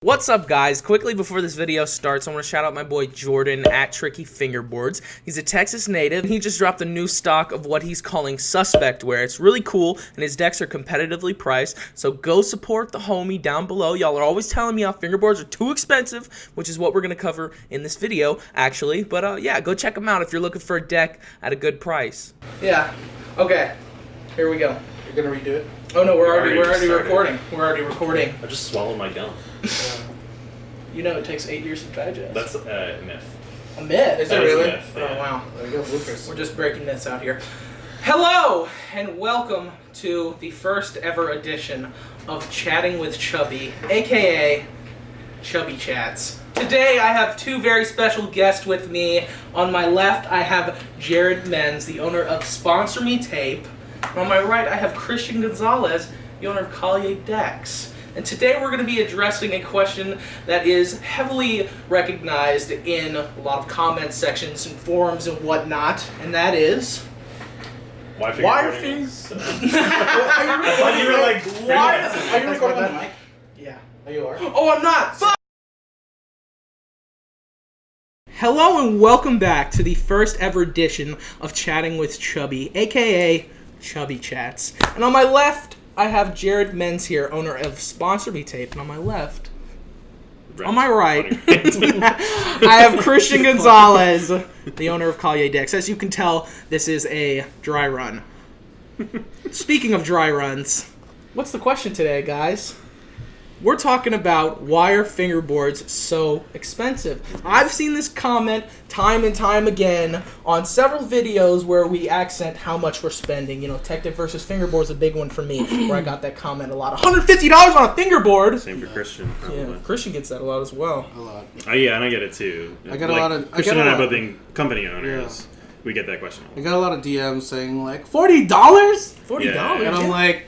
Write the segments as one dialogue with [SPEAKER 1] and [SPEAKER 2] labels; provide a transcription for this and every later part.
[SPEAKER 1] What's up, guys? Quickly before this video starts, I want to shout out my boy Jordan at Tricky Fingerboards. He's a Texas native, and he just dropped a new stock of what he's calling suspect wear. It's really cool, and his decks are competitively priced, so go support the homie down below. Y'all are always telling me how fingerboards are too expensive, which is what we're going to cover in this video, actually. But yeah, go check him out if you're looking for a deck at a good price. Yeah. Okay. Here we go.
[SPEAKER 2] You're gonna redo it?
[SPEAKER 1] Oh no, we're already recording. We're already recording.
[SPEAKER 3] I just swallowed my gum.
[SPEAKER 1] You know it takes 8 years to digest.
[SPEAKER 3] That's a myth.
[SPEAKER 1] A myth?
[SPEAKER 2] Is it really?
[SPEAKER 3] Myth,
[SPEAKER 1] Oh
[SPEAKER 3] yeah.
[SPEAKER 1] wow.
[SPEAKER 2] There you go, bloopers.
[SPEAKER 1] We're just breaking myths out here. Hello and welcome to the first ever edition of Chatting with Chubby, aka Chubby Chats. Today I have two very special guests with me. On my left I have Jared Menz, the owner of Sponsor Me Tape. And on my right I have Christian Gonzalez, the owner of Collier Decks. And today we're going to be addressing a question that is heavily recognized in a lot of comment sections and forums and whatnot, and that is...
[SPEAKER 3] Why
[SPEAKER 2] Are
[SPEAKER 3] are
[SPEAKER 2] you
[SPEAKER 3] Why?
[SPEAKER 2] recording on the mic?
[SPEAKER 1] Yeah.
[SPEAKER 2] Oh, you are?
[SPEAKER 1] Oh, I'm not! Fuck! Hello and welcome back to the first ever edition of Chatting with Chubby, aka Chubby Chats. And on my left, I have Jared Menz here, owner of Sponsor Me Tape. And on my left, on my right, I have Christian Gonzalez, the owner of Collier Decks. As you can tell, this is a dry run. Speaking of dry runs, what's the question today, guys? We're talking about why are fingerboards so expensive? I've seen this comment time and time again on several videos where we accent how much we're spending. You know, Tective versus fingerboard's a big one for me, where I got that comment a lot. $150 on a fingerboard!
[SPEAKER 3] Same for Christian, probably.
[SPEAKER 1] Yeah, Christian gets that a lot as well.
[SPEAKER 2] A lot.
[SPEAKER 3] Oh, yeah, and I get it too.
[SPEAKER 2] I get a lot of-
[SPEAKER 3] Christian
[SPEAKER 2] I get a
[SPEAKER 3] and I
[SPEAKER 2] lot-
[SPEAKER 3] both being company owners. We get that question.
[SPEAKER 2] I got a lot of DMs saying, like, $40?
[SPEAKER 1] $40?
[SPEAKER 3] Yeah.
[SPEAKER 2] And I'm like...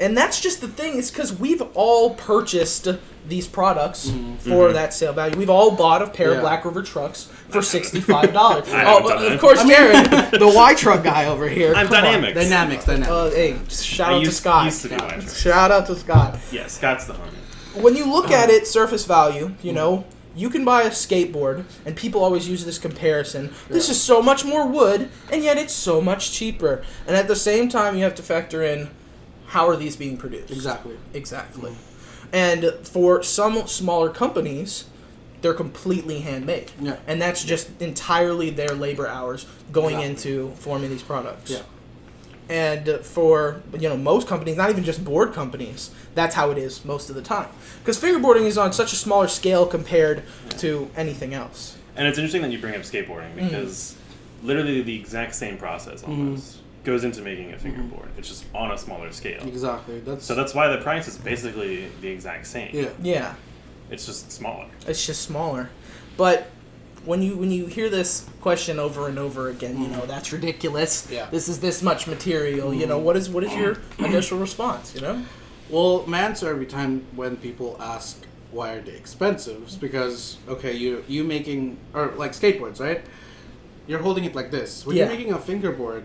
[SPEAKER 1] And that's just the thing, is because we've all purchased these products for that sale value. We've all bought a pair of Black River trucks for $65. Of course, Jared, the Y truck guy over here.
[SPEAKER 3] I'm
[SPEAKER 1] come on.
[SPEAKER 3] Dynamics.
[SPEAKER 2] Dynamics.
[SPEAKER 1] Hey, shout out to Scott.
[SPEAKER 3] Used to be white trucks.
[SPEAKER 1] Shout out to Scott.
[SPEAKER 3] Yeah, Scott's the homie.
[SPEAKER 1] When you look at it, surface value, you know, you can buy a skateboard, and people always use this comparison. This is so much more wood, and yet it's so much cheaper. And at the same time, you have to factor in, how are these being produced? Exactly. And for some smaller companies, they're completely handmade.
[SPEAKER 2] Yeah.
[SPEAKER 1] And that's just entirely their labor hours going into forming these products.
[SPEAKER 2] Yeah.
[SPEAKER 1] And for, you know, most companies, not even just board companies, that's how it is most of the time. Because fingerboarding is on such a smaller scale compared to anything else.
[SPEAKER 3] And it's interesting that you bring up skateboarding because literally the exact same process almost goes into making a fingerboard. It's just on a smaller scale.
[SPEAKER 2] Exactly.
[SPEAKER 3] So that's why the price is basically the exact same.
[SPEAKER 2] Yeah.
[SPEAKER 1] Yeah.
[SPEAKER 3] It's just smaller.
[SPEAKER 1] It's just smaller. But when you hear this question over and over again, you know, that's ridiculous.
[SPEAKER 2] Yeah.
[SPEAKER 1] This is this much material. You know, what is your initial response, you know?
[SPEAKER 2] Well, my answer every time when people ask why are they expensive is because, okay, you making, or like skateboards, right? You're holding it like this. When you're making a fingerboard,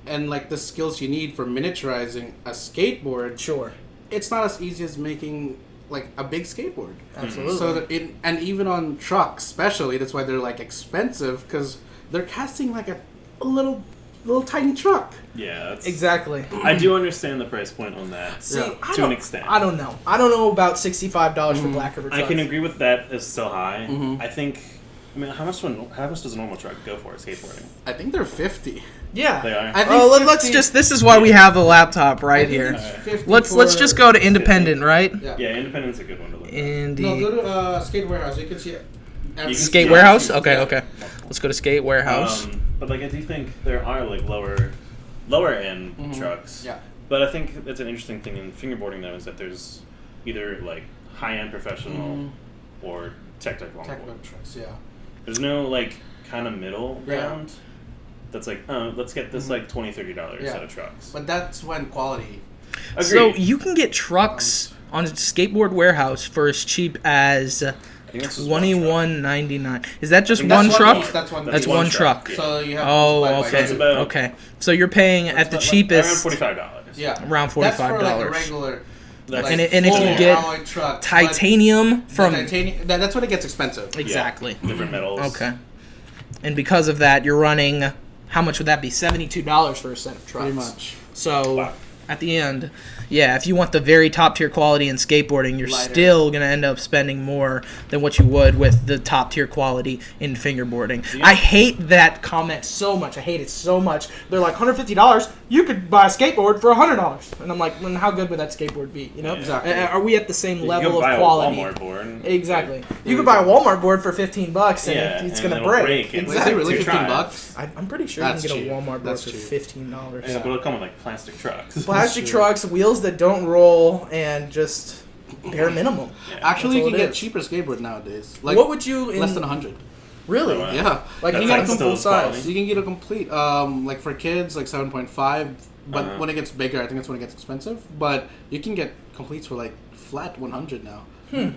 [SPEAKER 2] and like the skills you need for miniaturizing a skateboard,
[SPEAKER 1] Sure.
[SPEAKER 2] it's not as easy as making like a big skateboard.
[SPEAKER 1] Absolutely.
[SPEAKER 2] So that and even on trucks, especially, that's why they're like expensive because they're casting like a little tiny truck.
[SPEAKER 3] Yeah.
[SPEAKER 1] Exactly.
[SPEAKER 3] I do understand the price point on that.
[SPEAKER 1] See,
[SPEAKER 3] to an extent.
[SPEAKER 1] I don't know. I don't know about $65 for Black River trucks.
[SPEAKER 3] I can agree with that as so high. I think. I mean, how much does a normal truck go for skateboarding?
[SPEAKER 2] I think they're 50.
[SPEAKER 1] Yeah.
[SPEAKER 3] They are.
[SPEAKER 2] I think
[SPEAKER 1] Let's
[SPEAKER 2] 50
[SPEAKER 1] just. This is why we have the laptop right here.
[SPEAKER 2] it's 50
[SPEAKER 1] Let's just go to independent, right?
[SPEAKER 3] Yeah, Independent's a good one to look at.
[SPEAKER 2] No, go to Skate Warehouse. You can see it.
[SPEAKER 1] Skate
[SPEAKER 3] Yeah.
[SPEAKER 1] Warehouse? Okay,
[SPEAKER 2] Yeah.
[SPEAKER 1] okay. Let's go to Skate Warehouse.
[SPEAKER 3] But like, I do think there are like lower end trucks.
[SPEAKER 2] Yeah.
[SPEAKER 3] But I think that's an interesting thing in fingerboarding though is that there's either like high end professional or tech longboard.
[SPEAKER 2] Techno trucks, yeah.
[SPEAKER 3] There's no like kind of middle
[SPEAKER 2] Yeah.
[SPEAKER 3] ground. That's like, oh, let's get this like $20-$30 set of trucks.
[SPEAKER 2] But that's when quality.
[SPEAKER 3] Agreed.
[SPEAKER 1] So you can get trucks on Skateboard Warehouse for as cheap as
[SPEAKER 3] I think that's just one truck.
[SPEAKER 1] $21.99. Is that just
[SPEAKER 3] think
[SPEAKER 1] one
[SPEAKER 3] that's
[SPEAKER 1] truck?
[SPEAKER 2] Piece, that's one.
[SPEAKER 1] That's
[SPEAKER 2] piece.
[SPEAKER 1] one truck.
[SPEAKER 3] Yeah.
[SPEAKER 2] So you have
[SPEAKER 1] Oh,
[SPEAKER 2] to multiply by
[SPEAKER 1] okay.
[SPEAKER 3] That's about-
[SPEAKER 1] Okay. So you're paying at the
[SPEAKER 2] about, like,
[SPEAKER 1] cheapest
[SPEAKER 3] Around $45.
[SPEAKER 2] Yeah.
[SPEAKER 1] around
[SPEAKER 2] That's for like a
[SPEAKER 1] $45.
[SPEAKER 2] regular.
[SPEAKER 3] That's
[SPEAKER 1] and if
[SPEAKER 2] full
[SPEAKER 1] you get
[SPEAKER 2] alloy trucks,
[SPEAKER 1] titanium
[SPEAKER 2] but
[SPEAKER 1] from
[SPEAKER 2] that's when it gets expensive.
[SPEAKER 1] exactly
[SPEAKER 3] different metals.
[SPEAKER 1] okay, and because of that, you're running. How much would that be? $72 for a set of trucks.
[SPEAKER 2] Pretty much.
[SPEAKER 1] So
[SPEAKER 3] Wow.
[SPEAKER 1] at the end, yeah, if you want the very top tier quality in skateboarding, you're
[SPEAKER 2] Lighter.
[SPEAKER 1] still gonna end up spending more than what you would with the top tier quality in fingerboarding.
[SPEAKER 3] Yeah.
[SPEAKER 1] I hate that comment so much. I hate it so much. They're like $150. You could buy a skateboard for $100, and I'm like, well, how good would that skateboard be? You know,
[SPEAKER 3] Yeah.
[SPEAKER 2] Exactly.
[SPEAKER 1] Are we at the same
[SPEAKER 3] You
[SPEAKER 1] level
[SPEAKER 3] can buy
[SPEAKER 1] of quality?
[SPEAKER 3] a Walmart board.
[SPEAKER 1] Exactly. You could buy a Walmart board for $15, and
[SPEAKER 3] Yeah,
[SPEAKER 1] it's
[SPEAKER 3] and
[SPEAKER 1] gonna
[SPEAKER 3] it'll
[SPEAKER 1] break.
[SPEAKER 3] break and-
[SPEAKER 2] Is
[SPEAKER 1] Exactly.
[SPEAKER 2] it really
[SPEAKER 3] To try.
[SPEAKER 2] $15?
[SPEAKER 1] I'm pretty sure
[SPEAKER 2] That's
[SPEAKER 1] you can get
[SPEAKER 2] cheap.
[SPEAKER 1] a Walmart board
[SPEAKER 2] That's
[SPEAKER 1] for
[SPEAKER 2] cheap.
[SPEAKER 1] $15.
[SPEAKER 3] Yeah, but it'll come with like plastic trucks.
[SPEAKER 1] Plastic
[SPEAKER 2] Sure.
[SPEAKER 1] trucks, wheels that don't roll, and just bare minimum.
[SPEAKER 3] Yeah.
[SPEAKER 2] Actually, you
[SPEAKER 1] That's
[SPEAKER 2] can
[SPEAKER 1] all it
[SPEAKER 2] get
[SPEAKER 1] is.
[SPEAKER 2] cheaper skateboard nowadays. Like
[SPEAKER 1] What would you
[SPEAKER 2] less than 100.
[SPEAKER 1] really?
[SPEAKER 3] Oh, wow.
[SPEAKER 2] Yeah.
[SPEAKER 1] Like
[SPEAKER 3] That's
[SPEAKER 1] you got
[SPEAKER 3] like
[SPEAKER 1] them
[SPEAKER 3] still
[SPEAKER 1] full size.
[SPEAKER 3] quality.
[SPEAKER 2] You can get a complete, like for kids, like 7.5. But
[SPEAKER 3] Uh-huh.
[SPEAKER 2] when it gets bigger, I think that's when it gets expensive. But you can get completes for like flat 100 now.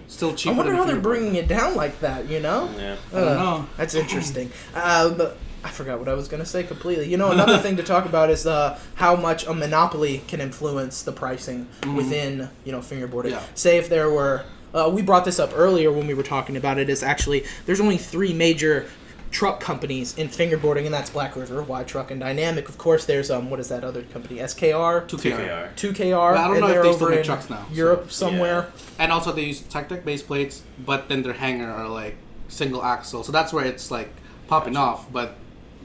[SPEAKER 2] Still
[SPEAKER 1] I
[SPEAKER 2] cheaper.
[SPEAKER 1] wonder
[SPEAKER 2] than
[SPEAKER 1] how
[SPEAKER 2] a
[SPEAKER 1] they're
[SPEAKER 2] fingerboard.
[SPEAKER 1] bringing it down like that. You know?
[SPEAKER 3] Yeah.
[SPEAKER 2] I don't know.
[SPEAKER 1] That's interesting. But I forgot what I was going to say completely. You know, another thing to talk about is how much a monopoly can influence the pricing within, fingerboarding.
[SPEAKER 2] Yeah.
[SPEAKER 1] Say if there were, we brought this up earlier when we were talking about it, is actually there's only 3 major truck companies in fingerboarding, and that's Black River, Y Truck, and Dynamic. Of course, there's what is that other company? SKR,
[SPEAKER 2] 2KR.
[SPEAKER 1] 2KR.
[SPEAKER 2] But I don't
[SPEAKER 1] and
[SPEAKER 2] know if
[SPEAKER 1] they're
[SPEAKER 2] they still
[SPEAKER 1] over
[SPEAKER 2] make
[SPEAKER 1] in
[SPEAKER 2] trucks now, so-
[SPEAKER 1] Europe somewhere.
[SPEAKER 2] And also they use Tech base plates, but then their hanger are like single axle. So that's where it's like popping off. But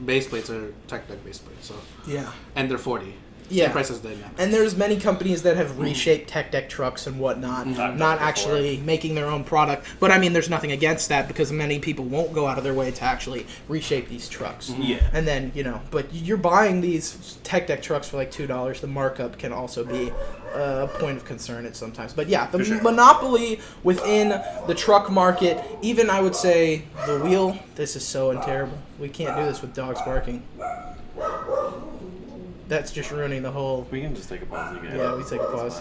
[SPEAKER 2] base plates are Tech base plates. So
[SPEAKER 1] Yeah.
[SPEAKER 2] and they're 40.
[SPEAKER 1] Yeah.
[SPEAKER 2] Same price as Dynamic.
[SPEAKER 1] And there's many companies that have reshaped tech deck trucks and whatnot,
[SPEAKER 3] I've done
[SPEAKER 1] not
[SPEAKER 3] it before.
[SPEAKER 1] actually making their own product. But I mean, there's nothing against that because many people won't go out of their way to actually reshape these trucks.
[SPEAKER 3] Yeah.
[SPEAKER 1] And then, but you're buying these tech deck trucks for like $2. The markup can also be a point of concern at sometimes. But yeah, the
[SPEAKER 3] For sure.
[SPEAKER 1] monopoly within the truck market, even I would say the wheel, this is so terrible. We can't do this with dogs barking. That's just ruining the whole...
[SPEAKER 3] We can just take a pause again.
[SPEAKER 1] Yeah, we take a pause.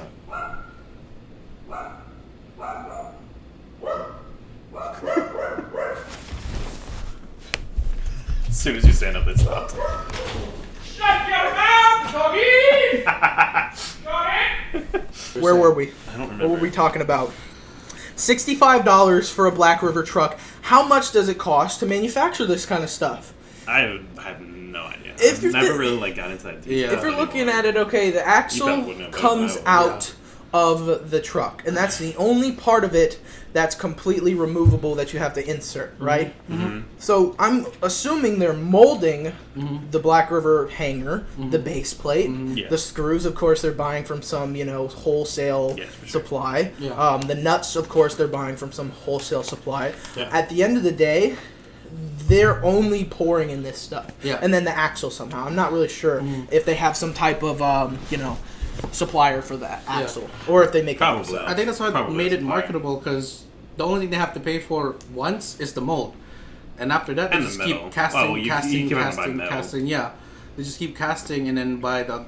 [SPEAKER 3] As soon as you stand up, it stopped.
[SPEAKER 4] Shut your mouth, doggy!
[SPEAKER 1] Where were we?
[SPEAKER 3] I don't remember.
[SPEAKER 1] What were we talking about? $65 for a Black River truck. How much does it cost to manufacture this kind of stuff?
[SPEAKER 3] I have no idea.
[SPEAKER 1] If
[SPEAKER 3] I've
[SPEAKER 1] you're
[SPEAKER 3] never
[SPEAKER 1] thi-
[SPEAKER 3] really got into that detail.
[SPEAKER 2] Yeah.
[SPEAKER 1] If you're looking
[SPEAKER 3] anymore.
[SPEAKER 1] at it, okay, the
[SPEAKER 3] You
[SPEAKER 1] axle
[SPEAKER 3] probably wouldn't know, but
[SPEAKER 1] comes
[SPEAKER 3] I would.
[SPEAKER 1] out of the truck, and that's the only part of it that's completely removable that you have to insert, right?
[SPEAKER 3] Mm-hmm.
[SPEAKER 1] So I'm assuming they're molding the Black River hanger, the base plate,
[SPEAKER 3] Yeah.
[SPEAKER 1] the screws. Of course, they're buying from some wholesale
[SPEAKER 3] Yes, for sure.
[SPEAKER 1] supply.
[SPEAKER 2] Yeah.
[SPEAKER 1] The nuts, of course, they're buying from some wholesale supply.
[SPEAKER 2] Yeah.
[SPEAKER 1] At the end of the day, they're only pouring in this stuff.
[SPEAKER 2] Yeah.
[SPEAKER 1] And then the axle somehow. I'm not really sure if they have some type of supplier for that axle, or if they make it
[SPEAKER 3] Probably.
[SPEAKER 1] themselves.
[SPEAKER 2] I think that's what
[SPEAKER 3] Probably
[SPEAKER 2] made it
[SPEAKER 3] supplier.
[SPEAKER 2] marketable because the only thing they have to pay for once is the mold, and after that they
[SPEAKER 3] And the
[SPEAKER 2] just
[SPEAKER 3] metal.
[SPEAKER 2] keep casting,
[SPEAKER 3] Oh, you
[SPEAKER 2] casting,
[SPEAKER 3] can have to buy
[SPEAKER 2] casting,
[SPEAKER 3] metal.
[SPEAKER 2] casting. Yeah, they just keep casting and then buy the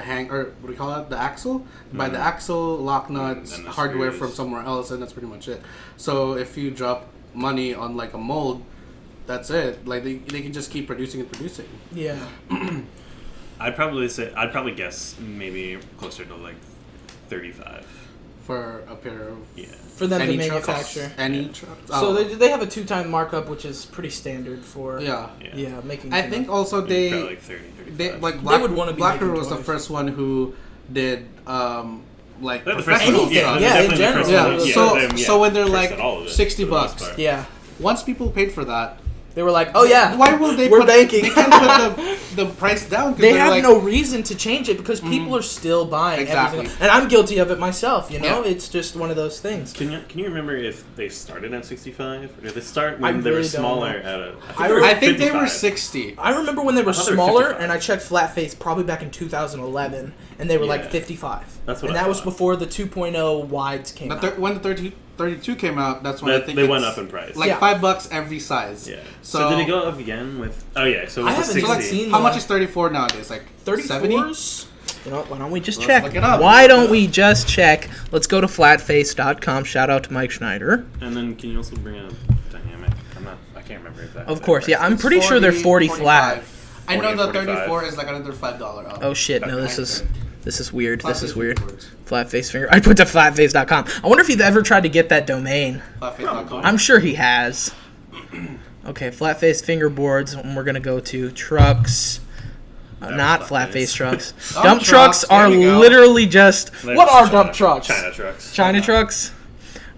[SPEAKER 2] hang or what do you call it, the axle. Buy the axle, lock nuts,
[SPEAKER 3] And the
[SPEAKER 2] hardware
[SPEAKER 3] screws.
[SPEAKER 2] from somewhere else, and that's pretty much it. So if you drop money on like a mold, that's it. Like they can just keep producing and producing.
[SPEAKER 1] Yeah.
[SPEAKER 3] I'd probably guess maybe closer to like 35.
[SPEAKER 2] For a pair of
[SPEAKER 3] Yeah.
[SPEAKER 1] For them
[SPEAKER 2] any
[SPEAKER 1] to
[SPEAKER 2] trucks,
[SPEAKER 1] manufacture.
[SPEAKER 2] any
[SPEAKER 3] Yeah.
[SPEAKER 2] trucks.
[SPEAKER 1] So
[SPEAKER 2] Oh.
[SPEAKER 1] they have a 2-time markup, which is pretty standard for
[SPEAKER 2] yeah.
[SPEAKER 1] yeah making.
[SPEAKER 2] I think also
[SPEAKER 3] Probably
[SPEAKER 2] they
[SPEAKER 3] like 30, 35.
[SPEAKER 2] they like Black,
[SPEAKER 1] would wanna be
[SPEAKER 2] Black
[SPEAKER 1] making
[SPEAKER 2] River was the
[SPEAKER 1] toys.
[SPEAKER 2] first one who did like
[SPEAKER 3] They're the first
[SPEAKER 2] professional
[SPEAKER 3] one.
[SPEAKER 1] Anything,
[SPEAKER 2] stuff.
[SPEAKER 1] yeah,
[SPEAKER 3] they're
[SPEAKER 1] in
[SPEAKER 3] definitely the
[SPEAKER 1] general.
[SPEAKER 3] first
[SPEAKER 2] Yeah,
[SPEAKER 3] one.
[SPEAKER 2] so when they're
[SPEAKER 3] first
[SPEAKER 2] like
[SPEAKER 3] at all of it,
[SPEAKER 2] 60
[SPEAKER 3] for the most
[SPEAKER 2] bucks.
[SPEAKER 3] part.
[SPEAKER 1] yeah,
[SPEAKER 2] Once people paid for that,
[SPEAKER 1] they were like, oh yeah,
[SPEAKER 2] why will they?
[SPEAKER 1] We're
[SPEAKER 2] put,
[SPEAKER 1] banking.
[SPEAKER 2] They can't put the price down. 'Cause
[SPEAKER 1] They
[SPEAKER 2] they're
[SPEAKER 1] have
[SPEAKER 2] like,
[SPEAKER 1] no reason to change it because people are still buying
[SPEAKER 2] Exactly.
[SPEAKER 1] everything. And I'm guilty of it myself,
[SPEAKER 2] Yeah.
[SPEAKER 1] It's just one of those things.
[SPEAKER 3] Can you remember if they started at 65 or did they start
[SPEAKER 1] I
[SPEAKER 3] when they were
[SPEAKER 1] really don't
[SPEAKER 3] smaller
[SPEAKER 1] know.
[SPEAKER 3] at a?
[SPEAKER 2] I think they were
[SPEAKER 3] 55.
[SPEAKER 2] 60.
[SPEAKER 1] I remember when they were
[SPEAKER 3] thought they were
[SPEAKER 1] smaller,
[SPEAKER 3] 55.
[SPEAKER 1] and I checked Flatface probably back in 2011, and they were like
[SPEAKER 3] Yeah.
[SPEAKER 1] 55.
[SPEAKER 3] That's what
[SPEAKER 1] and
[SPEAKER 3] I
[SPEAKER 1] that was
[SPEAKER 3] thought.
[SPEAKER 1] before the 2.0 wides came out.
[SPEAKER 2] When the 32 came out, that's when I think
[SPEAKER 3] They went
[SPEAKER 2] it's
[SPEAKER 3] up in price.
[SPEAKER 2] like
[SPEAKER 1] Yeah.
[SPEAKER 2] $5 every size.
[SPEAKER 3] Yeah.
[SPEAKER 2] So,
[SPEAKER 3] So did it go up again with? Oh yeah. So it
[SPEAKER 1] I
[SPEAKER 3] was
[SPEAKER 1] haven't
[SPEAKER 3] 60.
[SPEAKER 1] seen
[SPEAKER 2] How
[SPEAKER 1] the-
[SPEAKER 2] much is 34 nowadays? Like 70?
[SPEAKER 1] 34s? You know what, why don't we just
[SPEAKER 2] Let's
[SPEAKER 1] check?
[SPEAKER 2] look it up.
[SPEAKER 1] Why don't we just check? Let's go to flatface.com. Shout out to Mike Schneider.
[SPEAKER 3] And then can you also bring up dynamic? I can't remember exactly.
[SPEAKER 1] Of course, yeah, I'm pretty sure they're 40 flat.
[SPEAKER 2] 45. I know the
[SPEAKER 3] 40 or 45.
[SPEAKER 2] 34 is like another $5 up.
[SPEAKER 1] Oh shit, no, this
[SPEAKER 2] I
[SPEAKER 1] is
[SPEAKER 2] think.
[SPEAKER 1] This is weird. This is
[SPEAKER 2] Flatface
[SPEAKER 1] weird.
[SPEAKER 2] Fingerboards.
[SPEAKER 1] Flatface finger. I put to flatface.com. I wonder if he's ever tried to get that domain.
[SPEAKER 2] Flatface.com.
[SPEAKER 1] I'm sure he has. Okay, Flatface Fingerboards, and we're going to go to trucks. Not Flatface trucks. Dump trucks are
[SPEAKER 2] there we go.
[SPEAKER 1] literally just...
[SPEAKER 3] They're
[SPEAKER 1] What
[SPEAKER 3] just
[SPEAKER 1] are dump trucks?
[SPEAKER 3] China trucks.
[SPEAKER 1] China trucks?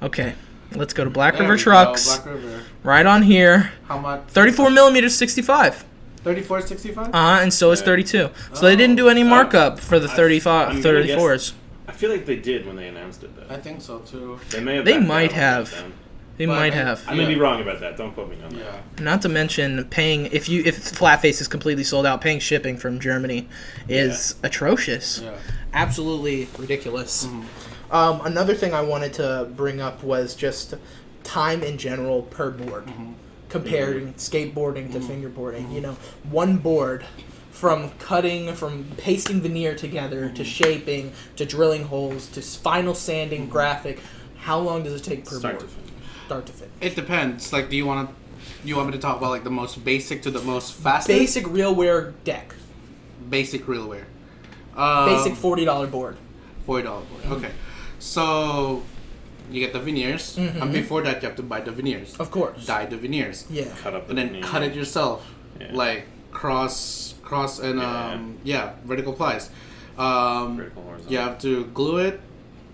[SPEAKER 1] Okay, let's go to Black
[SPEAKER 2] There
[SPEAKER 1] River
[SPEAKER 2] we go,
[SPEAKER 1] Trucks.
[SPEAKER 2] Black River.
[SPEAKER 1] Right on here.
[SPEAKER 2] How much?
[SPEAKER 1] 34 millimeters, 65.
[SPEAKER 2] 34.65.
[SPEAKER 1] And so is
[SPEAKER 3] Yeah.
[SPEAKER 1] 32. So they didn't do any markup for the 35,
[SPEAKER 3] I'm gonna guess-
[SPEAKER 1] 34s.
[SPEAKER 3] I feel like they did when they announced it, though.
[SPEAKER 2] I think so too.
[SPEAKER 3] They may have.
[SPEAKER 1] They
[SPEAKER 3] backed
[SPEAKER 1] might
[SPEAKER 3] down on
[SPEAKER 1] have.
[SPEAKER 3] that then.
[SPEAKER 1] They
[SPEAKER 2] But
[SPEAKER 1] might
[SPEAKER 2] I-
[SPEAKER 1] have.
[SPEAKER 3] I may be
[SPEAKER 2] Yeah.
[SPEAKER 3] wrong about that. Don't quote me on that.
[SPEAKER 2] Yeah.
[SPEAKER 1] Not to mention paying if Flatface is completely sold out, paying shipping from Germany is atrocious.
[SPEAKER 2] Yeah.
[SPEAKER 1] Absolutely ridiculous. Another thing I wanted to bring up was just time in general per board, comparing skateboarding to fingerboarding. You know, one board from pasting veneer together to shaping to drilling holes to final sanding graphic. How long does it take per
[SPEAKER 3] Start
[SPEAKER 1] board?
[SPEAKER 3] to finish.
[SPEAKER 1] Start to finish.
[SPEAKER 2] It depends. Like, do you want me to talk about like the most basic to the most fastest?
[SPEAKER 1] Basic real wear deck.
[SPEAKER 2] Basic real wear.
[SPEAKER 1] Basic $40 board.
[SPEAKER 2] $40 board. Okay. So you get the veneers, and before that you have to buy the veneers.
[SPEAKER 1] Of course.
[SPEAKER 2] Dye the veneers.
[SPEAKER 1] Yeah.
[SPEAKER 3] Cut up the
[SPEAKER 2] And then
[SPEAKER 3] veneer.
[SPEAKER 2] cut it yourself.
[SPEAKER 3] Yeah.
[SPEAKER 2] Like cross and vertical plies.
[SPEAKER 3] Vertical, horizontal.
[SPEAKER 2] You have to glue it,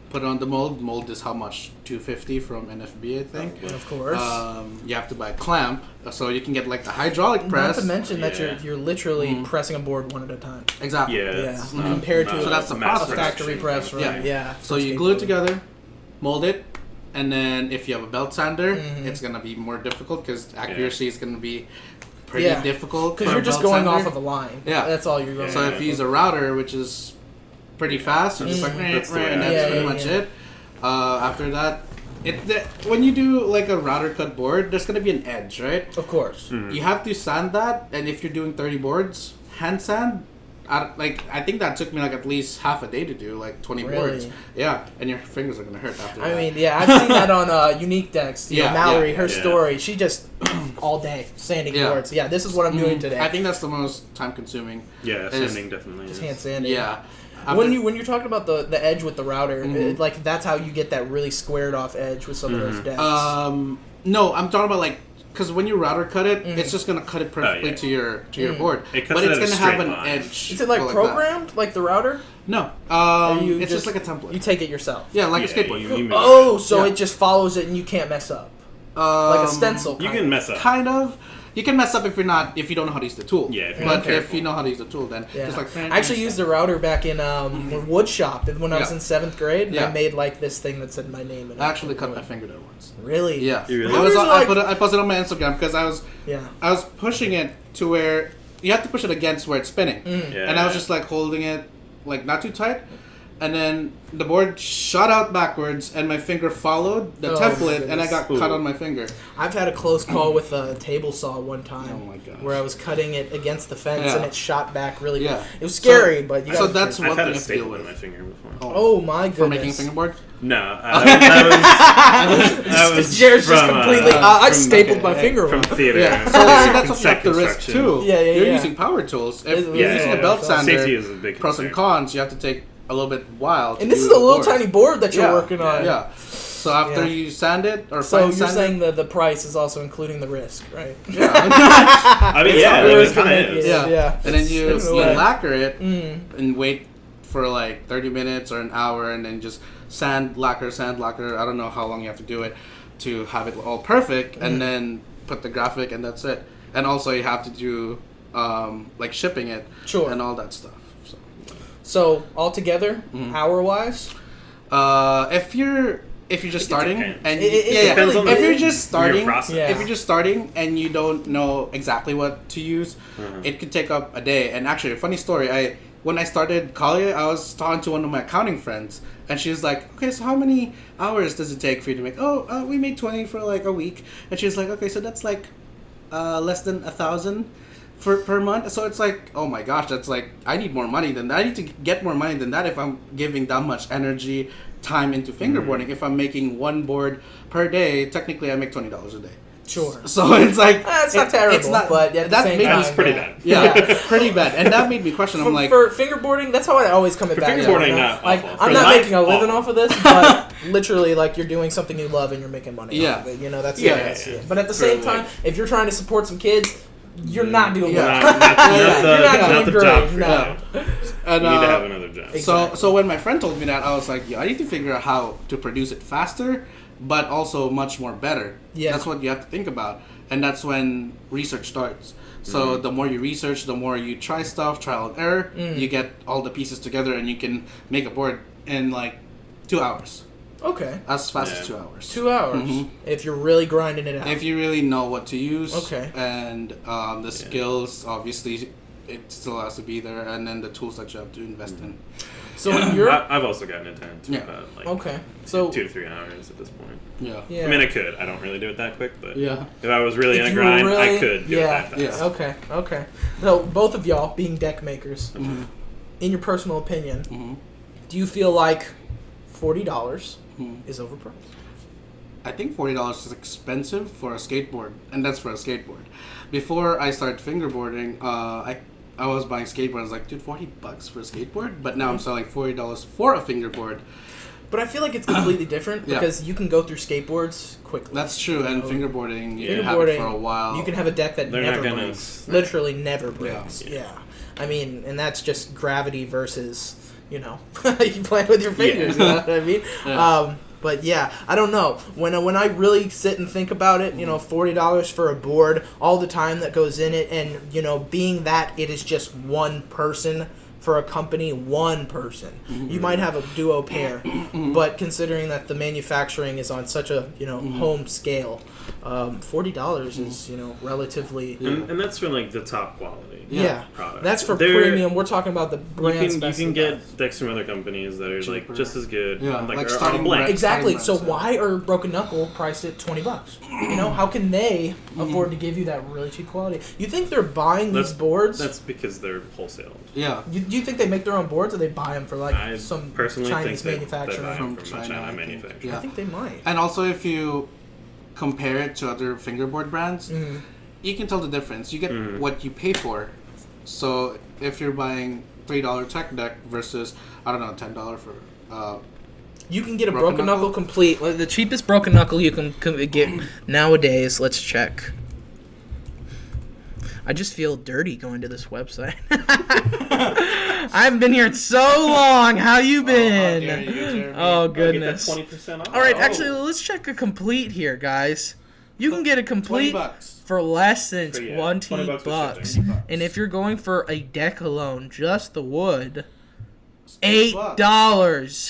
[SPEAKER 2] put it on the mold. Mold is how much? $250 from NFB, I think.
[SPEAKER 1] Of course.
[SPEAKER 2] You have to buy a clamp, so you can get like the hydraulic press.
[SPEAKER 1] Not to mention that
[SPEAKER 3] Yeah.
[SPEAKER 1] you're literally pressing a board one at a time.
[SPEAKER 2] Exactly.
[SPEAKER 3] Yeah.
[SPEAKER 1] Yeah,
[SPEAKER 3] it's
[SPEAKER 1] compared to
[SPEAKER 2] So that's the
[SPEAKER 3] mass
[SPEAKER 1] a
[SPEAKER 2] process.
[SPEAKER 1] factory press,
[SPEAKER 3] production.
[SPEAKER 1] right?
[SPEAKER 2] Yeah.
[SPEAKER 1] Yeah.
[SPEAKER 2] So you glue it together, mold it, and then if you have a belt sander,
[SPEAKER 1] Mm-hmm.
[SPEAKER 2] it's gonna be more difficult because accuracy is gonna be pretty
[SPEAKER 1] Yeah.
[SPEAKER 2] difficult.
[SPEAKER 1] Because
[SPEAKER 2] for
[SPEAKER 1] you're
[SPEAKER 2] a
[SPEAKER 1] just
[SPEAKER 2] belt
[SPEAKER 1] going
[SPEAKER 2] sander.
[SPEAKER 1] off of a line.
[SPEAKER 2] Yeah.
[SPEAKER 1] That's all you're going
[SPEAKER 2] So
[SPEAKER 1] off
[SPEAKER 2] if you use a router, which is pretty fast, you're just like,
[SPEAKER 3] That's the way
[SPEAKER 2] and
[SPEAKER 3] I
[SPEAKER 2] that's
[SPEAKER 1] do it.
[SPEAKER 2] pretty
[SPEAKER 1] Yeah,
[SPEAKER 2] much
[SPEAKER 1] yeah,
[SPEAKER 2] it. After that, when you do like a router cut board, there's gonna be an edge, right?
[SPEAKER 1] Of course.
[SPEAKER 3] Mm-hmm.
[SPEAKER 2] You have to sand that, and if you're doing 30 boards, hand sand. I think that took me like at least half a day to do, like 20
[SPEAKER 1] Really?
[SPEAKER 2] boards. Yeah, and your fingers are gonna hurt after that.
[SPEAKER 1] I mean, yeah, I've seen that on Unique Decks. You know,
[SPEAKER 2] Yeah,
[SPEAKER 1] Mallory,
[SPEAKER 2] yeah,
[SPEAKER 1] her
[SPEAKER 3] yeah.
[SPEAKER 1] story, she just all day sanding
[SPEAKER 2] Yeah.
[SPEAKER 1] boards. Yeah, this is what I'm doing today.
[SPEAKER 2] I think that's the most time consuming.
[SPEAKER 3] Yeah,
[SPEAKER 2] Is-
[SPEAKER 3] sanding definitely
[SPEAKER 1] just
[SPEAKER 3] is.
[SPEAKER 1] hand sanding.
[SPEAKER 2] Yeah.
[SPEAKER 1] When you're talking about the edge with the router, like that's how you get that really squared off edge with some of those decks.
[SPEAKER 2] No, I'm talking about like because when you router cut it, it's just gonna cut it perfectly
[SPEAKER 3] yeah.
[SPEAKER 2] to your board,
[SPEAKER 3] It cuts
[SPEAKER 2] but
[SPEAKER 3] it
[SPEAKER 2] it's
[SPEAKER 3] at a
[SPEAKER 2] gonna have
[SPEAKER 3] straight
[SPEAKER 2] an
[SPEAKER 3] line.
[SPEAKER 2] edge.
[SPEAKER 1] is it like
[SPEAKER 2] that.
[SPEAKER 1] programmed, like the router?
[SPEAKER 2] No,
[SPEAKER 1] Or you
[SPEAKER 2] it's just like a template.
[SPEAKER 1] You take it yourself.
[SPEAKER 2] Yeah, like a
[SPEAKER 3] Yeah,
[SPEAKER 2] skateboard.
[SPEAKER 3] you make
[SPEAKER 1] Oh, so
[SPEAKER 2] Yeah.
[SPEAKER 1] it just follows it and you can't mess up. Like a stencil.
[SPEAKER 3] You
[SPEAKER 1] kind
[SPEAKER 3] can
[SPEAKER 1] of.
[SPEAKER 3] mess up.
[SPEAKER 2] Kind of. You can mess up if you don't know how to use the tool.
[SPEAKER 3] Yeah, if you're
[SPEAKER 2] but
[SPEAKER 3] not
[SPEAKER 2] if
[SPEAKER 3] careful.
[SPEAKER 2] you know how to use the tool, then
[SPEAKER 1] Yeah.
[SPEAKER 2] just like
[SPEAKER 1] I actually used the router back in wood shop when I was
[SPEAKER 2] Yeah.
[SPEAKER 1] in 7th grade. And
[SPEAKER 2] Yeah.
[SPEAKER 1] I made like this thing that said my name in it.
[SPEAKER 2] I actually cut my finger there once.
[SPEAKER 1] Really?
[SPEAKER 2] Yeah,
[SPEAKER 3] You really?
[SPEAKER 2] It was
[SPEAKER 1] Routers
[SPEAKER 2] I
[SPEAKER 1] like-
[SPEAKER 2] put it, I posted it on my Instagram because
[SPEAKER 1] Yeah.
[SPEAKER 2] I was pushing it to where you have to push it against where it's spinning,
[SPEAKER 3] Yeah.
[SPEAKER 2] and I was just like holding it like not too tight, and then the board shot out backwards, and my finger followed the
[SPEAKER 1] Oh,
[SPEAKER 2] template, and I
[SPEAKER 1] goodness.
[SPEAKER 2] got cut on my finger.
[SPEAKER 1] I've had a close call with a table saw one time.
[SPEAKER 2] Oh my gosh.
[SPEAKER 1] Where I was cutting it against the fence
[SPEAKER 2] Yeah.
[SPEAKER 1] and it shot back really.
[SPEAKER 2] Yeah.
[SPEAKER 1] It was scary,
[SPEAKER 2] So-
[SPEAKER 1] but you
[SPEAKER 2] so
[SPEAKER 1] gotta
[SPEAKER 2] that's
[SPEAKER 3] I've
[SPEAKER 2] one
[SPEAKER 3] had
[SPEAKER 2] thing
[SPEAKER 3] a
[SPEAKER 2] I have to deal
[SPEAKER 3] staple in
[SPEAKER 2] with.
[SPEAKER 3] my finger before.
[SPEAKER 1] Oh my goodness.
[SPEAKER 2] For making fingerboard.
[SPEAKER 3] No, that was
[SPEAKER 1] Jared's just
[SPEAKER 3] from,
[SPEAKER 1] completely. I
[SPEAKER 3] from-
[SPEAKER 1] stapled my finger
[SPEAKER 3] from
[SPEAKER 1] off.
[SPEAKER 3] theater.
[SPEAKER 2] Yeah, so see, that's what you have to risk
[SPEAKER 3] construction.
[SPEAKER 2] too.
[SPEAKER 1] Yeah, yeah,
[SPEAKER 2] You're
[SPEAKER 1] yeah.
[SPEAKER 2] using power tools. If
[SPEAKER 1] Yeah,
[SPEAKER 2] you're using a belt sander,
[SPEAKER 3] Safety is a big
[SPEAKER 2] pros and
[SPEAKER 3] concern.
[SPEAKER 2] cons. You have to take a little bit while. to
[SPEAKER 1] And this
[SPEAKER 2] do
[SPEAKER 1] is a
[SPEAKER 2] the
[SPEAKER 1] little
[SPEAKER 2] board.
[SPEAKER 1] tiny board that you're
[SPEAKER 2] Yeah,
[SPEAKER 1] working on.
[SPEAKER 2] Yeah. So after
[SPEAKER 1] Yeah.
[SPEAKER 2] you sand it or
[SPEAKER 1] So
[SPEAKER 2] fine
[SPEAKER 1] you're
[SPEAKER 2] sand
[SPEAKER 1] saying
[SPEAKER 2] it,
[SPEAKER 1] that the price is also including the risk, right?
[SPEAKER 2] yeah,
[SPEAKER 3] I mean, yeah,
[SPEAKER 1] There
[SPEAKER 3] it
[SPEAKER 1] is
[SPEAKER 3] kind
[SPEAKER 1] gonna
[SPEAKER 3] of
[SPEAKER 1] be-
[SPEAKER 3] is.
[SPEAKER 2] yeah. And then you
[SPEAKER 1] It's way.
[SPEAKER 2] lacquer it
[SPEAKER 1] Mm.
[SPEAKER 2] and wait for like 30 minutes or an hour, and then just sand lacquer. I don't know how long you have to do it to have it all perfect,
[SPEAKER 1] Mm.
[SPEAKER 2] and then put the graphic, and that's it. And also you have to do like shipping it,
[SPEAKER 1] Sure.
[SPEAKER 2] and all that stuff. So.
[SPEAKER 1] So altogether, hour wise,
[SPEAKER 2] If you're just starting
[SPEAKER 3] depends.
[SPEAKER 2] and
[SPEAKER 1] It depends on
[SPEAKER 2] if
[SPEAKER 1] the-
[SPEAKER 2] you're just starting,
[SPEAKER 3] process.
[SPEAKER 1] Yeah.
[SPEAKER 2] if you're just starting and you don't know exactly what to use, it could take up a day. And actually, a funny story, when I started college, I was talking to one of my accounting friends, and she was like, "Okay, so how many hours does it take for you to make?" "Oh, we made 20 for like a week," and she was like, "Okay, so that's like less than 1,000." Per month, so it's like, oh my gosh, that's like, I need more money than that. I need to get more money than that if I'm giving that much energy, time into fingerboarding. If I'm making one board per day, technically I make $20 a day.
[SPEAKER 1] Sure.
[SPEAKER 2] So it's like
[SPEAKER 1] It's not terrible,
[SPEAKER 2] it's not,
[SPEAKER 1] but at the
[SPEAKER 2] that
[SPEAKER 1] same
[SPEAKER 2] made me-
[SPEAKER 1] time,
[SPEAKER 3] That's pretty bad.
[SPEAKER 2] Yeah, pretty bad, and that made me question. I'm like,
[SPEAKER 1] for fingerboarding, that's how I always come back.
[SPEAKER 3] fingerboarding,
[SPEAKER 1] to,
[SPEAKER 3] not
[SPEAKER 1] like
[SPEAKER 3] awful.
[SPEAKER 1] I'm
[SPEAKER 3] For
[SPEAKER 1] not
[SPEAKER 3] life,
[SPEAKER 1] making a living
[SPEAKER 3] awful.
[SPEAKER 1] off of this, but literally, like you're doing something you love and you're making money.
[SPEAKER 2] Yeah.
[SPEAKER 1] off of it. You know, that's
[SPEAKER 3] Yeah,
[SPEAKER 1] that's
[SPEAKER 3] yeah.
[SPEAKER 1] it. But at the
[SPEAKER 3] For,
[SPEAKER 1] same
[SPEAKER 3] like-
[SPEAKER 1] time, if you're trying to support some kids, you're not doing
[SPEAKER 2] Yeah.
[SPEAKER 1] well.
[SPEAKER 3] Not
[SPEAKER 1] You're not
[SPEAKER 3] the
[SPEAKER 1] doing
[SPEAKER 3] job
[SPEAKER 1] great,
[SPEAKER 3] for
[SPEAKER 1] no.
[SPEAKER 3] you.
[SPEAKER 2] and,
[SPEAKER 3] You need to have another job.
[SPEAKER 1] Exactly.
[SPEAKER 2] So when my friend told me that, I was like, I need to figure out how to produce it faster, but also much more better.
[SPEAKER 1] Yeah.
[SPEAKER 2] That's what you have to think about, and that's when research starts. So the more you research, the more you try stuff, trial and error. You get all the pieces together, and you can make a board in like 2 hours,
[SPEAKER 1] Okay.
[SPEAKER 2] as fast
[SPEAKER 3] Yeah.
[SPEAKER 2] as 2 hours.
[SPEAKER 1] 2 hours.
[SPEAKER 2] Mhm.
[SPEAKER 1] If you're really grinding it out.
[SPEAKER 2] If you really know what to use,
[SPEAKER 1] Okay.
[SPEAKER 2] and the skills, obviously, it still has to be there, and then the tools that you have to invest in.
[SPEAKER 1] so when you're
[SPEAKER 3] I've also gotten it down to
[SPEAKER 2] Yeah.
[SPEAKER 3] about like
[SPEAKER 1] okay. So
[SPEAKER 3] 2 to 3 hours at this point.
[SPEAKER 2] Yeah.
[SPEAKER 1] yeah.
[SPEAKER 3] I mean, I could. I don't really do it that quick, but
[SPEAKER 2] Yeah.
[SPEAKER 3] if I was really
[SPEAKER 1] If
[SPEAKER 3] in a
[SPEAKER 1] you were
[SPEAKER 3] grind,
[SPEAKER 1] really-
[SPEAKER 3] I could do it that fast.
[SPEAKER 2] Yeah.
[SPEAKER 1] Okay. Okay. So both of y'all being deck makers,
[SPEAKER 2] Mhm.
[SPEAKER 1] in your personal opinion,
[SPEAKER 2] Mhm.
[SPEAKER 1] do you feel like $40
[SPEAKER 2] Mhm.
[SPEAKER 1] is overpriced?
[SPEAKER 2] I think $40 is expensive for a skateboard, and that's for a skateboard. Before I started fingerboarding, I was buying skateboards like, dude, $40 for a skateboard, but now I'm selling $40 for a fingerboard.
[SPEAKER 1] But I feel like it's completely different
[SPEAKER 2] Yeah.
[SPEAKER 1] because you can go through skateboards quickly.
[SPEAKER 2] That's true, and
[SPEAKER 1] Oh.
[SPEAKER 2] fingerboarding, you
[SPEAKER 3] Yeah.
[SPEAKER 2] can have it for
[SPEAKER 1] Fingerboarding,
[SPEAKER 2] a while.
[SPEAKER 1] You can have a deck that
[SPEAKER 3] They're
[SPEAKER 1] never
[SPEAKER 3] not gonna-
[SPEAKER 1] breaks. Literally never breaks.
[SPEAKER 3] Yeah.
[SPEAKER 1] Yeah. I mean, and that's just gravity versus, you playing with your fingers, you know what I mean?
[SPEAKER 2] Yeah.
[SPEAKER 1] But yeah, I don't know. When I really sit and think about it, $40 for a board, all the time that goes in it, and being that it is just one person for a company, one person. You might have a duo pair, but considering that the manufacturing is on such a home scale, $40 is relatively
[SPEAKER 3] And that's for like the top quality.
[SPEAKER 1] yeah.
[SPEAKER 3] Product.
[SPEAKER 1] That's for
[SPEAKER 3] They're-
[SPEAKER 1] premium. We're talking about the brand.
[SPEAKER 3] You can get decks from other companies that are like
[SPEAKER 2] Cheaper.
[SPEAKER 3] just as good.
[SPEAKER 2] Yeah,
[SPEAKER 3] and,
[SPEAKER 2] like
[SPEAKER 3] are on a
[SPEAKER 2] starting
[SPEAKER 3] blank.
[SPEAKER 2] brand.
[SPEAKER 1] exactly. So
[SPEAKER 2] Starting
[SPEAKER 1] why are Broken Knuckle priced at $20? How can they afford to give you that really cheap quality? You think they're buying these boards?
[SPEAKER 3] That's because they're wholesale.
[SPEAKER 2] Yeah.
[SPEAKER 1] Do you think they make their own boards, or they buy them for like
[SPEAKER 3] I
[SPEAKER 1] some
[SPEAKER 3] personally
[SPEAKER 1] Chinese
[SPEAKER 3] think they buy
[SPEAKER 1] manufacturer?
[SPEAKER 3] them
[SPEAKER 2] From
[SPEAKER 3] from a
[SPEAKER 2] China, I
[SPEAKER 3] China
[SPEAKER 2] think.
[SPEAKER 3] manufacturer.
[SPEAKER 2] Yeah.
[SPEAKER 1] I think they might.
[SPEAKER 2] And also, if you compare it to other fingerboard brands, you can tell the difference. You get what you pay for. So if you're buying $3 tech deck versus, I don't know, $10 for
[SPEAKER 1] You can get a
[SPEAKER 2] Broken
[SPEAKER 1] Broken Knuckle
[SPEAKER 2] Knuckle?
[SPEAKER 1] complete. The cheapest Broken Knuckle you can get nowadays. Let's check. I just feel dirty going to this website. I haven't been here in so long. How you been?
[SPEAKER 2] dare you, Jeremy.
[SPEAKER 1] Oh,
[SPEAKER 3] Get that
[SPEAKER 1] goodness.
[SPEAKER 3] 20% off.
[SPEAKER 1] All right, actually, let's check a complete here, guys. You can get a complete
[SPEAKER 2] $20.
[SPEAKER 1] for less than
[SPEAKER 3] For, yeah,
[SPEAKER 1] $20
[SPEAKER 3] $20
[SPEAKER 1] bucks.
[SPEAKER 3] for shipping.
[SPEAKER 1] And if you're going for a deck alone, just the wood,
[SPEAKER 2] $8.
[SPEAKER 1] $8.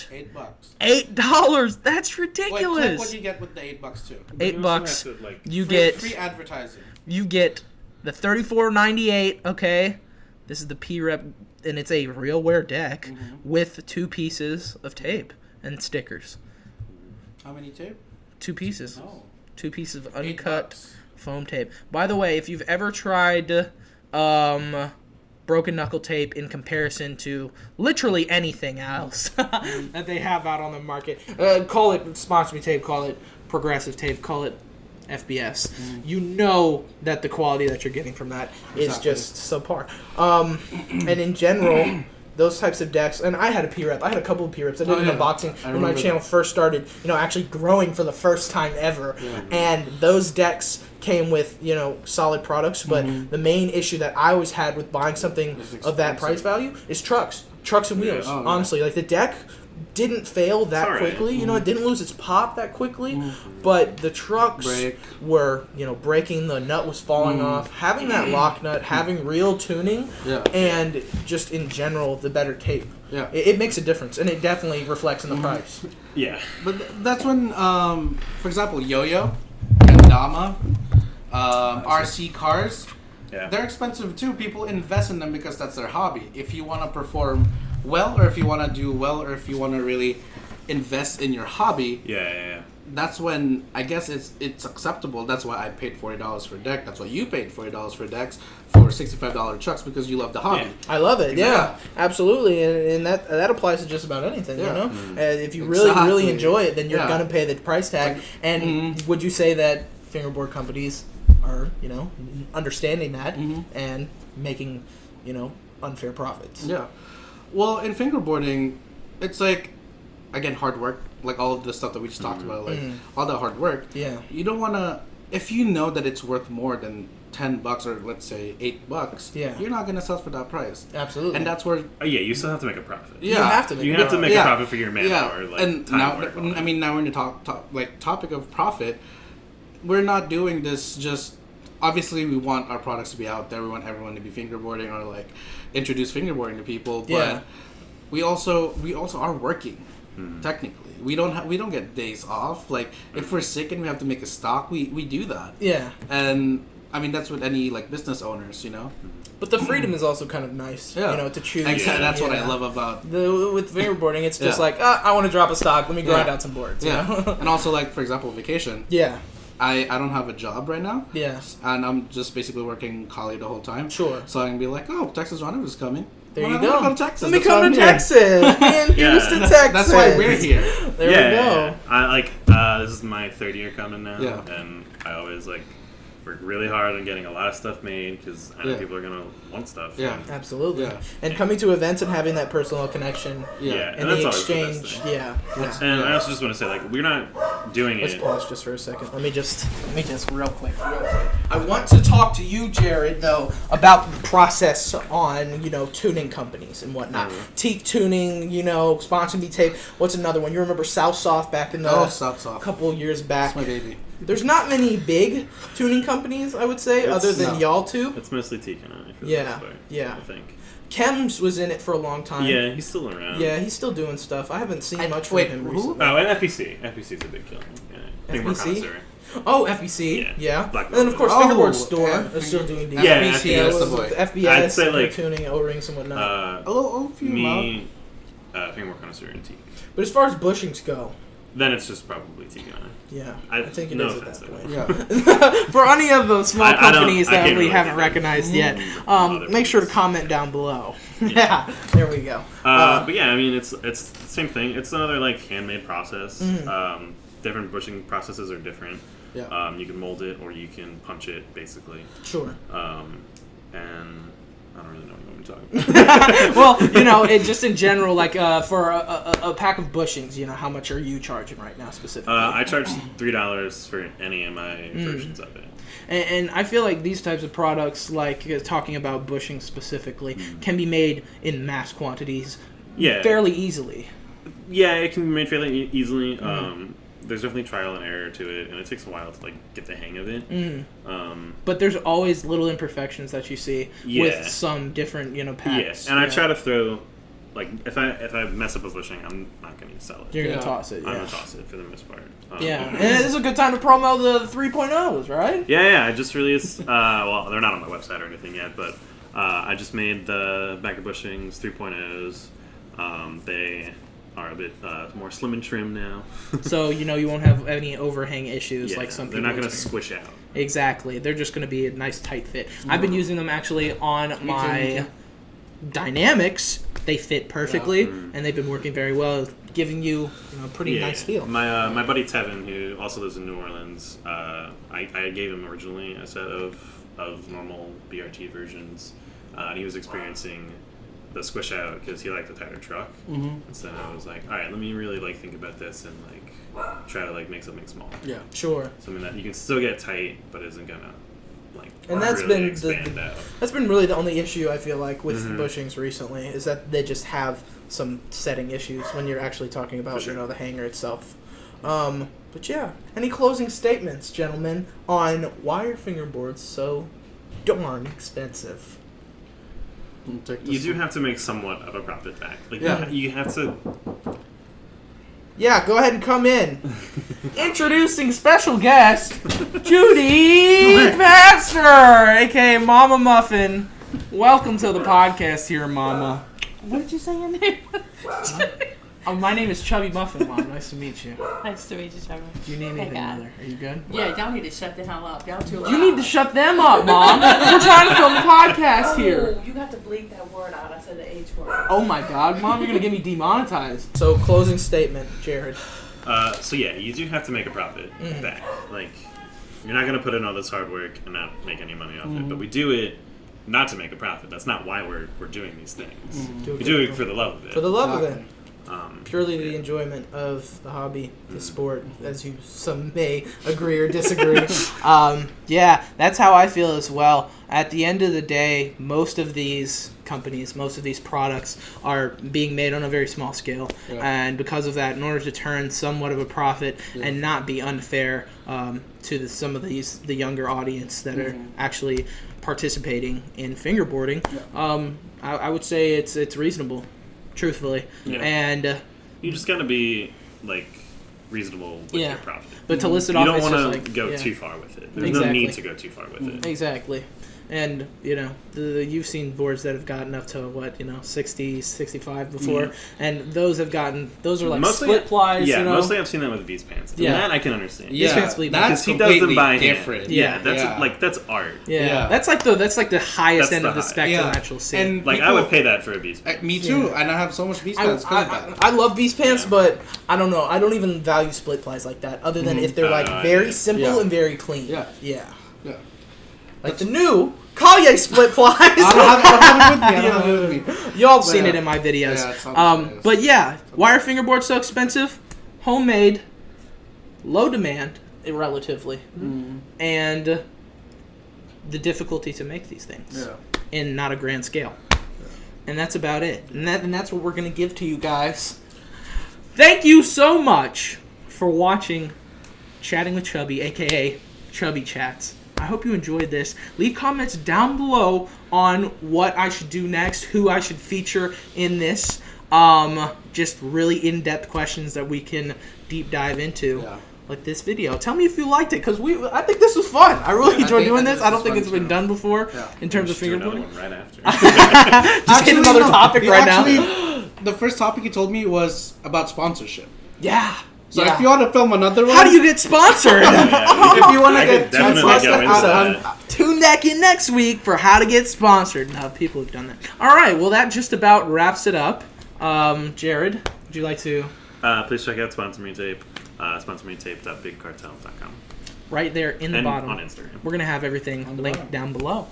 [SPEAKER 2] $8.
[SPEAKER 1] $8. That's
[SPEAKER 2] Wait, click
[SPEAKER 1] ridiculous.
[SPEAKER 2] what you get with the $8 too.
[SPEAKER 1] $8.
[SPEAKER 3] You also have to, like,
[SPEAKER 1] You
[SPEAKER 2] Free-
[SPEAKER 1] get
[SPEAKER 2] free advertising.
[SPEAKER 1] you get the $34.98. Okay, this is the P-Rep, and it's a real wear deck with 2 pieces of tape and stickers.
[SPEAKER 2] How many tape?
[SPEAKER 1] 2 pieces.
[SPEAKER 2] Oh.
[SPEAKER 1] 2 pieces of
[SPEAKER 2] $8.
[SPEAKER 1] uncut foam tape. By the way, if you've ever tried Broken Knuckle tape in comparison to literally anything else that they have out on the market, call it sponsor me tape, call it progressive tape, call it FBS. You know that the quality that you're getting from that is
[SPEAKER 2] Exactly.
[SPEAKER 1] just subpar. And in general, those types of decks, and I had a P-Rep. I had a couple of P-Reps. I did
[SPEAKER 2] Oh,
[SPEAKER 1] an
[SPEAKER 2] yeah.
[SPEAKER 1] unboxing
[SPEAKER 2] I
[SPEAKER 1] when my
[SPEAKER 2] remember
[SPEAKER 1] channel
[SPEAKER 2] that.
[SPEAKER 1] first started, actually growing for the first time ever.
[SPEAKER 2] Yeah.
[SPEAKER 1] And those decks came with, solid products, but the main issue that I always had with buying something
[SPEAKER 2] It's
[SPEAKER 1] of that price
[SPEAKER 2] expensive.
[SPEAKER 1] value is trucks and wheels.
[SPEAKER 2] Oh, yeah.
[SPEAKER 1] Honestly, like the deck didn't fail that
[SPEAKER 3] all right.
[SPEAKER 1] quickly. It didn't lose its pop that quickly, but the trucks
[SPEAKER 2] Break.
[SPEAKER 1] were, breaking. The nut was falling off. Having that lock nut, having real tuning,
[SPEAKER 2] Yeah.
[SPEAKER 1] and just in general the better tape.
[SPEAKER 2] Yeah.
[SPEAKER 1] It makes a difference, and it definitely reflects in the price.
[SPEAKER 3] Yeah.
[SPEAKER 2] But that's when, for example, Yo-Yo, Kendama, RC cars,
[SPEAKER 3] Yeah.
[SPEAKER 2] they're expensive too. People invest in them because that's their hobby. If you want to perform well, or if you want to do well, or if you want to really invest in your hobby,
[SPEAKER 3] Yeah.
[SPEAKER 2] that's when I guess it's acceptable. That's why I paid $40 for a deck. That's why you paid $40 for decks for $65 trucks, because you love the hobby.
[SPEAKER 3] Yeah.
[SPEAKER 1] I love it. Yeah,
[SPEAKER 2] Exactly.
[SPEAKER 1] absolutely, and that applies to just about anything.
[SPEAKER 2] Yeah.
[SPEAKER 1] If you really
[SPEAKER 2] Exactly.
[SPEAKER 1] enjoy it, then you're
[SPEAKER 2] Yeah.
[SPEAKER 1] gonna pay the price tag. And would you say that fingerboard companies are, understanding that and making, unfair profits.
[SPEAKER 2] Yeah. Well, in fingerboarding, it's like, again, hard work. Like all of the stuff that we just talked about, like all the hard work.
[SPEAKER 1] Yeah.
[SPEAKER 2] You don't want to, if you know that it's worth more than $10 or let's say $8, you're not going to sell for that price.
[SPEAKER 1] Absolutely.
[SPEAKER 2] And that's where...
[SPEAKER 3] Oh, yeah, you still have to make a profit.
[SPEAKER 2] Yeah.
[SPEAKER 1] You have to make,
[SPEAKER 3] you have to make a profit for your manpower. Like,
[SPEAKER 2] and
[SPEAKER 3] time
[SPEAKER 2] now,
[SPEAKER 3] work,
[SPEAKER 2] now we're in the topic of profit. We're not doing this just... Obviously, we want our products to be out there. We want everyone to be fingerboarding or like introduce fingerboarding to people. But we also are working technically. We don't get days off. Like if we're sick and we have to make a stock, we do that. Yeah. And I mean that's with any like business owners,
[SPEAKER 1] But the freedom is also kind of nice, to choose.
[SPEAKER 2] Exactly. That's what I love about
[SPEAKER 1] with fingerboarding. It's just like I want to drop a stock. Let me grind out some boards.
[SPEAKER 2] And also like for example, vacation.
[SPEAKER 1] Yeah.
[SPEAKER 2] I don't have a job right now.
[SPEAKER 1] Yeah.
[SPEAKER 2] And I'm just basically working Cali the whole time.
[SPEAKER 1] Sure.
[SPEAKER 2] So I can be like, oh, Texas Rendezvous is coming.
[SPEAKER 1] There you go.
[SPEAKER 2] Come to Texas.
[SPEAKER 1] Let me come to Texas. Me in Houston, Texas.
[SPEAKER 2] That's why we're here.
[SPEAKER 1] There we go.
[SPEAKER 3] I this is my third year coming now.
[SPEAKER 2] Yeah.
[SPEAKER 3] And I always work really hard on getting a lot of stuff made because I know people are gonna want stuff.
[SPEAKER 2] Yeah.
[SPEAKER 1] Absolutely. Yeah. And coming to events and having that personal connection.
[SPEAKER 3] Yeah.
[SPEAKER 1] And the exchange. And
[SPEAKER 3] I also just want to say we're not doing
[SPEAKER 1] Let's
[SPEAKER 3] it.
[SPEAKER 1] Let's pause just for a second. Let me just real quick. I want to talk to you, Jared, though, about the process on, tuning companies and whatnot. Teak Tuning, Sponsor Me Tape. What's another one? You remember South Soft back in the couple of years back.
[SPEAKER 2] That's my baby.
[SPEAKER 1] There's not many big tuning companies, I would say, other than y'all two.
[SPEAKER 3] It's mostly Teak and I, for the most part, I think.
[SPEAKER 1] Chems was in it for a long time.
[SPEAKER 3] Yeah, he's still around.
[SPEAKER 1] Yeah, he's still doing stuff. I haven't seen much from him recently.
[SPEAKER 3] Oh, and FEC. FEC's a big killer. Yeah.
[SPEAKER 1] FEC? Oh, FEC. Yeah.
[SPEAKER 3] Black
[SPEAKER 1] and then, of course, Fingerboard Store is still doing DJs.
[SPEAKER 3] Yeah,
[SPEAKER 1] FBS.
[SPEAKER 2] the boy.
[SPEAKER 1] FBS,
[SPEAKER 3] I'd say,
[SPEAKER 1] tuning, O-rings, and whatnot.
[SPEAKER 3] Me, Fingerboard Connoisseur, and Teak.
[SPEAKER 1] But as far as bushings go...
[SPEAKER 3] Then it's just probably Teak and I.
[SPEAKER 1] Yeah, I think it is at that point.
[SPEAKER 2] Yeah.
[SPEAKER 1] For any of the small companies that we haven't recognized yet, make sure to comment down below. Yeah, there we go.
[SPEAKER 3] But yeah, I mean, it's the same thing. It's another handmade process. Different bushing processes are different.
[SPEAKER 2] Yeah.
[SPEAKER 3] You can mold it or you can punch it, basically.
[SPEAKER 1] Sure.
[SPEAKER 3] And I don't really know what you want me to talk about.
[SPEAKER 1] Well, it just in general, for a pack of bushings, how much are you charging right now specifically?
[SPEAKER 3] I charge $3 for any of my versions of it.
[SPEAKER 1] And I feel like these types of products, talking about bushings specifically, can be made in mass quantities fairly easily.
[SPEAKER 3] Yeah, it can be made fairly easily. There's definitely trial and error to it, and it takes a while to get the hang of it.
[SPEAKER 1] But there's always little imperfections that you see with some different, packs.
[SPEAKER 3] Yeah, and I try to throw, if I mess up a bushing, I'm not going to sell it.
[SPEAKER 1] You're going to toss it.
[SPEAKER 3] I'm going to toss it for the most part.
[SPEAKER 1] And this is a good time to promo the 3.0s, right?
[SPEAKER 3] Yeah. I just released. Well, they're not on my website or anything yet, but I just made the Backer Bushings 3.0s. They are a bit more slim and trim now.
[SPEAKER 1] So, you won't have any overhang issues like some people.
[SPEAKER 3] They're not going to squish out.
[SPEAKER 1] Exactly. They're just going to be a nice tight fit. I've been using them actually on my Dynamics. They fit perfectly, and they've been working very well, giving you a pretty nice feel.
[SPEAKER 3] My buddy Tevin, who also lives in New Orleans, I gave him originally a set of normal BRT versions, and he was experiencing the squish out because he liked the tighter truck. And so I was like, all right, let me really think about this and try to make something small.
[SPEAKER 1] Yeah, sure.
[SPEAKER 3] Something that you can still get tight, but isn't gonna
[SPEAKER 1] and that's
[SPEAKER 3] really
[SPEAKER 1] been
[SPEAKER 3] expand out.
[SPEAKER 1] That's been really the only issue I feel like with bushings recently is that they just have some setting issues when you're actually talking about the hanger itself. But yeah, any closing statements, gentlemen, on why are fingerboards so darn expensive?
[SPEAKER 3] You do have to make somewhat of a profit back. You have to.
[SPEAKER 1] Yeah, go ahead and come in. Introducing special guest, Judy Master, aka Mama Muffin. Welcome to the podcast here, Mama. What did you say your name? My name is ChubyMuffin, Mom. Nice to meet you.
[SPEAKER 5] Nice to meet you, Chubby.
[SPEAKER 1] Do you need anything, Mother? Are you good?
[SPEAKER 5] Yeah, y'all need to shut the hell up. Y'all too loud.
[SPEAKER 1] You need to shut them up, Mom. We're trying to film a podcast here.
[SPEAKER 5] You got to bleep that word out. I said the H word.
[SPEAKER 1] Oh my God, Mom, you're gonna get me demonetized. So, closing statement, Jared.
[SPEAKER 3] So yeah, you do have to make a profit back. You're not going to put in all this hard work and not make any money off it. But we do it not to make a profit. That's not why we're doing these things. We do it for the love of it.
[SPEAKER 1] For the love of it.
[SPEAKER 2] Exactly.
[SPEAKER 1] Purely the enjoyment of the hobby, the sport, as you some may agree or disagree. Yeah, that's how I feel as well. At the end of the day, most of these companies, most of these products are being made on a very small scale.
[SPEAKER 2] Yeah.
[SPEAKER 1] And because of that, in order to turn somewhat of a profit and not be unfair to some of the younger audience that are actually participating in fingerboarding, I would say it's reasonable. Truthfully, and
[SPEAKER 3] you just gotta be like reasonable with your profit.
[SPEAKER 1] But to list it
[SPEAKER 3] you
[SPEAKER 1] off,
[SPEAKER 3] don't
[SPEAKER 1] it's
[SPEAKER 3] want
[SPEAKER 1] just
[SPEAKER 3] to go too far with it. There's no need to go too far with it.
[SPEAKER 1] Exactly. And, you've seen boards that have gotten up to, 60, 65 before. And those are like split plies,
[SPEAKER 3] Yeah, mostly I've seen that with Beast Pants. And that I can understand.
[SPEAKER 1] Beast Pants split
[SPEAKER 2] that's
[SPEAKER 3] because he does them by
[SPEAKER 2] different.
[SPEAKER 3] hand. Yeah, that's art.
[SPEAKER 1] Yeah. That's like the highest end of the spectrum
[SPEAKER 2] actual
[SPEAKER 1] scene.
[SPEAKER 3] And I would pay that for a Beast Pants.
[SPEAKER 2] Me too, and I have so much Beast Pants because of that.
[SPEAKER 1] I love Beast Pants, but I don't know. I don't even value split plies like that, other than if they're very simple and very clean.
[SPEAKER 2] Yeah.
[SPEAKER 1] Like the new Collier split plies.
[SPEAKER 2] I don't have it with me.
[SPEAKER 1] Y'all have seen it in my videos.
[SPEAKER 2] Yeah,
[SPEAKER 1] but yeah, why are fingerboards so expensive? Homemade, low demand, relatively, and the difficulty to make these things in not a grand scale. And that's about it. And that's what we're going to give to you guys. Thank you so much for watching Chatting with Chubby, a.k.a. Chubby Chats. I hope you enjoyed this. Leave comments down below on what I should do next, who I should feature in this. Just really in-depth questions that we can deep dive into. Like this video. Tell me if you liked it, because I think this was fun. I really enjoyed doing this. I don't think it's been done before in terms of fingerboarding.
[SPEAKER 3] Right after.
[SPEAKER 1] Just hit another topic right now.
[SPEAKER 2] The first topic you told me was about sponsorship.
[SPEAKER 1] Yeah.
[SPEAKER 2] So if you want to film another one,
[SPEAKER 1] how do you get sponsored?
[SPEAKER 2] If you want to get
[SPEAKER 1] tune back in next week for how to get sponsored. Now, people have done that. All right. Well, that just about wraps it up. Jared, would you like to?
[SPEAKER 3] Please check out Sponsor Me Tape. SponsorMeTape.bigcartel.com.
[SPEAKER 1] Right there in the bottom.
[SPEAKER 3] On Instagram.
[SPEAKER 1] We're gonna have everything linked down below.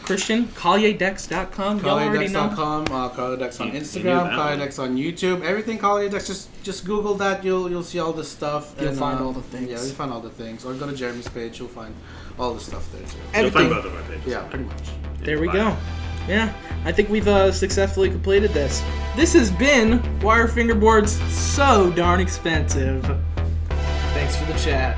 [SPEAKER 1] Christian, CollierDecks.com.
[SPEAKER 2] CollierDecks.com, CollierDecks on Instagram, CollierDecks on YouTube. Everything CollierDecks. Just Google that. You'll see all this stuff.
[SPEAKER 1] You'll find all the things.
[SPEAKER 2] Yeah, you'll find all the things. Or go to Jeremy's page. You'll find all the stuff there too.
[SPEAKER 1] Everything.
[SPEAKER 3] You'll find both of our pages.
[SPEAKER 2] Yeah, pretty much.
[SPEAKER 1] There we go. Yeah, I think we've successfully completed this. This has been Why Are Fingerboards So Darn Expensive? Thanks for the chat.